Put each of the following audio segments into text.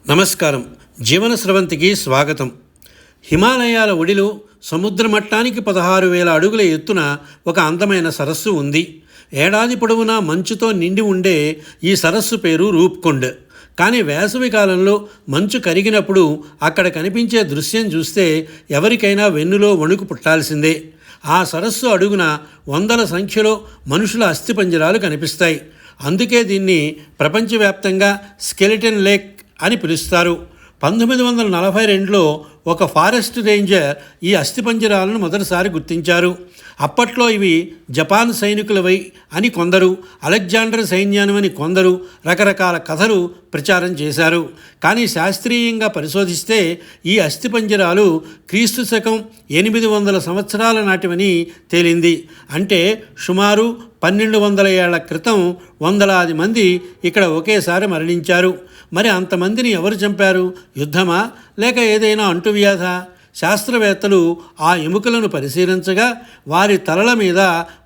నమస్కారం. జీవన స్రవంతికి స్వాగతం. హిమాలయాల ఒడిలో సముద్ర మట్టానికి 16,000 అడుగుల ఎత్తున ఒక అందమైన సరస్సు ఉంది. ఏడాది పొడవునా మంచుతో నిండి ఉండే ఈ సరస్సు పేరు రూప్కుండ్. కానీ వేసవి కాలంలో మంచు కరిగినప్పుడు అక్కడ కనిపించే దృశ్యం చూస్తే ఎవరికైనా వెన్నులో వణుకు పుట్టాల్సిందే. ఆ సరస్సు అడుగున వందల సంఖ్యలో మనుషుల అస్థిపంజరాలు కనిపిస్తాయి. అందుకే దీన్ని ప్రపంచవ్యాప్తంగా స్కెలిటన్ లేక్ అని పిలుస్తారు. 1942లో ఒక ఫారెస్ట్ రేంజర్ ఈ అస్థిపంజరాలను మొదటిసారి గుర్తించారు. అప్పట్లో ఇవి జపాన్ సైనికులవై అని కొందరు, అలెగ్జాండర్ సైన్యానివని కొందరు రకరకాల కథలు ప్రచారం చేశారు. కానీ శాస్త్రీయంగా పరిశోధిస్తే ఈ అస్థిపంజరాలు క్రీస్తు శకం 800 సంవత్సరాల నాటివని తేలింది. అంటే సుమారు 1200 ఏళ్ల క్రితం వందలాది మంది ఇక్కడ ఒకేసారి మరణించారు. మరి అంతమందిని ఎవరు చంపారు? యుద్ధమా లేక ఏదైనా అంటువ్యాధా? శాస్త్రవేత్తలు ఆ ఎముకలను పరిశీలించగా వారి తలల మీద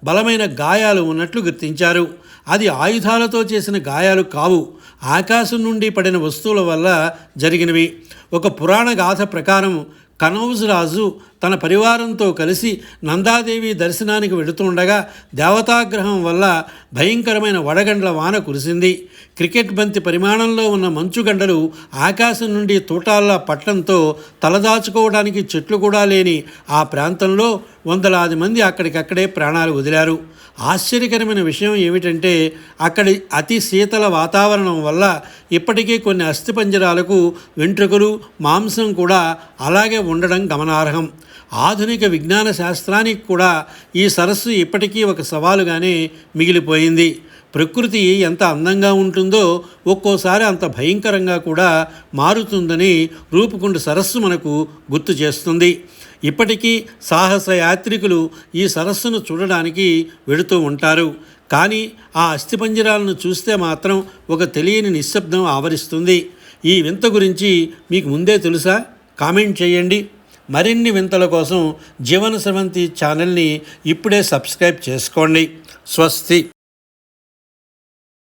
బలమైన గాయాలు ఉన్నట్లు గుర్తించారు. అది ఆయుధాలతో చేసిన గాయాలు కావు, ఆకాశం నుండి పడిన వస్తువుల వల్ల జరిగినవి. ఒక పురాణ గాథ ప్రకారం కనౌజ్ రాజు తన పరివారంతో కలిసి నందాదేవి దర్శనానికి వెళుతుండగా దేవతాగ్రహం వల్ల భయంకరమైన వడగండ్ల వాన కురిసింది. క్రికెట్ బంతి పరిమాణంలో ఉన్న మంచుగండలు ఆకాశం నుండి తూటాల్లా పట్టడంతో తలదాచుకోవడానికి చెట్లు కూడా లేని ఆ ప్రాంతంలో వందలాది మంది అక్కడికక్కడే ప్రాణాలు వదిలారు. ఆశ్చర్యకరమైన విషయం ఏమిటంటే అక్కడి అతి శీతల వాతావరణం వల్ల ఇప్పటికీ కొన్ని అస్థిపంజరాలకు వెంట్రుకలు, మాంసం కూడా అలాగే ఉండడం గమనార్హం. ఆధునిక విజ్ఞాన శాస్త్రానికి కూడా ఈ సరస్సు ఇప్పటికీ ఒక సవాలుగానే మిగిలిపోయింది. ప్రకృతి ఎంత అందంగా ఉంటుందో ఒక్కోసారి అంత భయంకరంగా కూడా మారుతుందని రూప్కుండ్ సరస్సు మనకు గుర్తు చేస్తుంది. ఇప్పటికీ సాహస యాత్రికులు ఈ సరస్సును చూడడానికి వెళుతూ ఉంటారు. కానీ ఆ అస్థిపంజరాలను చూస్తే మాత్రం ఒక తెలియని నిశ్శబ్దం ఆవరిస్తుంది. ఈ వింత గురించి మీకు ముందే తెలుసా? కామెంట్ చేయండి. మరిన్ని వింతల కోసం జీవన స్రవంతి ఛానల్ని ఇప్పుడే సబ్స్క్రైబ్ చేసుకోండి. స్వస్తి.